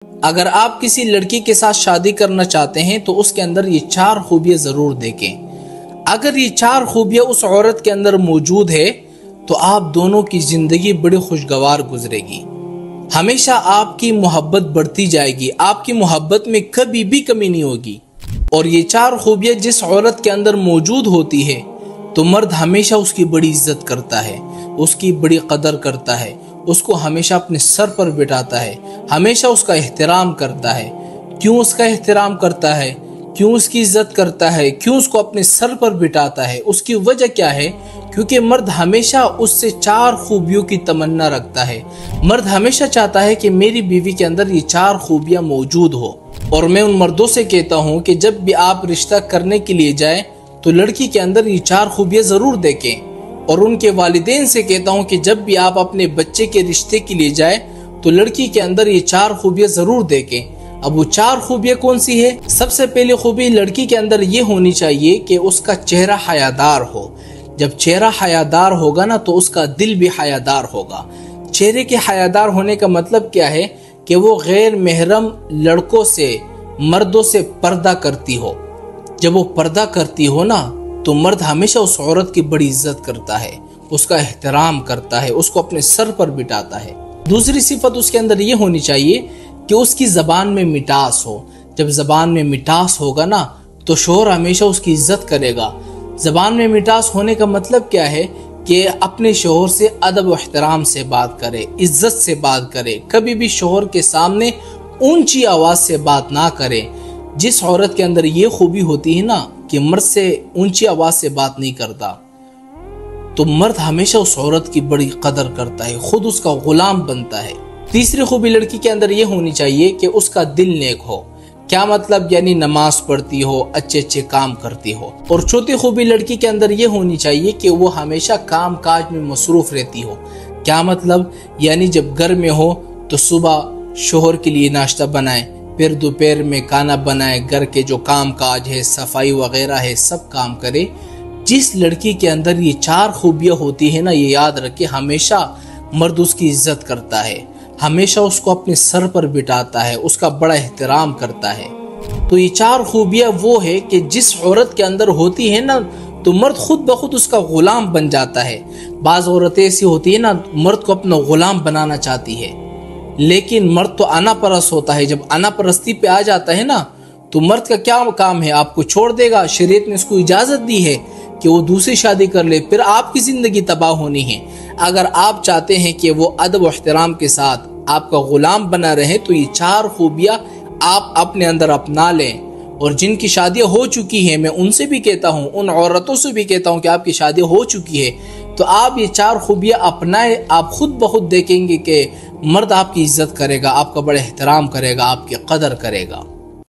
اگر آپ کسی لڑکی کے ساتھ شادی کرنا چاہتے ہیں تو اس کے اندر یہ 4 خوبیاں ضرور دیکھیں۔ اگر یہ 4 خوبیاں اس عورت کے اندر موجود ہے تو آپ دونوں کی زندگی بڑی خوشگوار گزرے گی، ہمیشہ آپ کی محبت بڑھتی جائے گی، آپ کی محبت میں کبھی بھی کمی نہیں ہوگی۔ اور یہ 4 خوبیاں جس عورت کے اندر موجود ہوتی ہے تو مرد ہمیشہ اس کی بڑی عزت کرتا ہے، اس کی بڑی قدر کرتا ہے، اس کو ہمیشہ اپنے سر پر بٹھاتا ہے، ہمیشہ اس کا احترام کرتا ہے۔ کیوں اس کا احترام کرتا ہے؟ کیوں اس کی عزت کرتا ہے؟ کیوں اس کو اپنے سر پر بٹھاتا ہے؟ اس کی وجہ کیا ہے؟ کیونکہ مرد ہمیشہ اس سے 4 خوبیوں کی تمنا رکھتا ہے۔ مرد ہمیشہ چاہتا ہے کہ میری بیوی کے اندر یہ 4 خوبیاں موجود ہو۔ اور میں ان مردوں سے کہتا ہوں کہ جب بھی آپ رشتہ کرنے کے لیے جائیں تو لڑکی کے اندر یہ 4 خوبیاں ضرور دیکھیں۔ اور ان کے والدین سے کہتا ہوں کہ جب بھی آپ اپنے بچے کے رشتے کے لیے جائیں تو لڑکی کے اندر یہ 4 خوبیاں ضرور دیکھیں۔ اب وہ 4 خوبیاں کون سی ہے؟ سب سے پہلی خوبی لڑکی کے اندر یہ ہونی چاہیے کہ اس کا چہرہ حیادار ہو۔ جب چہرہ حیادار ہوگا نا تو اس کا دل بھی حیادار ہوگا۔ چہرے کے حیادار ہونے کا مطلب کیا ہے؟ کہ وہ غیر محرم لڑکوں سے، مردوں سے پردہ کرتی ہو۔ جب وہ پردہ کرتی ہو نا تو مرد ہمیشہ اس عورت کی بڑی عزت کرتا ہے، اس کا احترام کرتا ہے، اس کو اپنے سر پر بٹھاتا ہے۔ دوسری صفت اس کے اندر یہ ہونی چاہیے کہ اس کی زبان میں مٹاس ہو۔ جب زبان میں مٹاس ہوگا نا تو شوہر ہمیشہ اس کی عزت کرے گا۔ زبان میں مٹاس ہونے کا مطلب کیا ہے؟ کہ اپنے شوہر سے ادب و احترام سے بات کرے، عزت سے بات کرے، کبھی بھی شوہر کے سامنے اونچی آواز سے بات نہ کرے۔ جس عورت کے اندر یہ خوبی ہوتی ہے نا کہ مرد سے اونچی آواز سے بات نہیں کرتا تو مرد ہمیشہ اس عورت کی بڑی قدر کرتا ہے، خود اس کا غلام بنتا ہے۔ تیسری خوبی لڑکی کے اندر یہ ہونی چاہیے کہ اس کا دل نیک ہو۔ کیا مطلب؟ یعنی نماز پڑھتی ہو، اچھے اچھے کام کرتی ہو۔ اور چوتھی خوبی لڑکی کے اندر یہ ہونی چاہیے کہ وہ ہمیشہ کام کاج میں مصروف رہتی ہو۔ کیا مطلب؟ یعنی جب گھر میں ہو تو صبح شوہر کے لیے ناشتہ بنائے، پھر دوپہر میں کھانا بنائے، گھر کے جو کام کاج ہے، صفائی وغیرہ ہے، سب کام کرے۔ جس لڑکی کے اندر یہ 4 خوبیاں ہوتی ہیں نا، یہ یاد رکھے ہمیشہ مرد اس کی عزت کرتا ہے، ہمیشہ اس کو اپنے سر پر بٹھاتا ہے، اس کا بڑا احترام کرتا ہے۔ تو یہ 4 خوبیاں وہ ہے کہ جس عورت کے اندر ہوتی ہے نا تو مرد خود بخود اس کا غلام بن جاتا ہے۔ بعض عورتیں ایسی ہوتی ہیں نا مرد کو اپنا غلام بنانا چاہتی ہے، لیکن مرد تو انا پرست ہوتا ہے۔ جب انا پرستی پہ آ جاتا ہے نا تو مرد کا کیا کام ہے؟ آپ کو چھوڑ دے گا۔ شریعت نے اس کو اجازت دی ہے کہ وہ دوسری شادی کر لے، پھر آپ کی زندگی تباہ ہونی ہے۔ اگر آپ چاہتے ہیں کہ وہ ادب و احترام کے ساتھ آپ کا غلام بنا رہے تو یہ 4 خوبیاں آپ اپنے اندر اپنا لیں۔ اور جن کی شادیاں ہو چکی ہیں میں ان سے بھی کہتا ہوں، ان عورتوں سے بھی کہتا ہوں کہ آپ کی شادی ہو چکی ہے تو آپ یہ 4 خوبیاں اپنائیں۔ آپ خود بخود دیکھیں گے کہ مرد آپ کی عزت کرے گا، آپ کا بڑا احترام کرے گا، آپ کی قدر کرے گا۔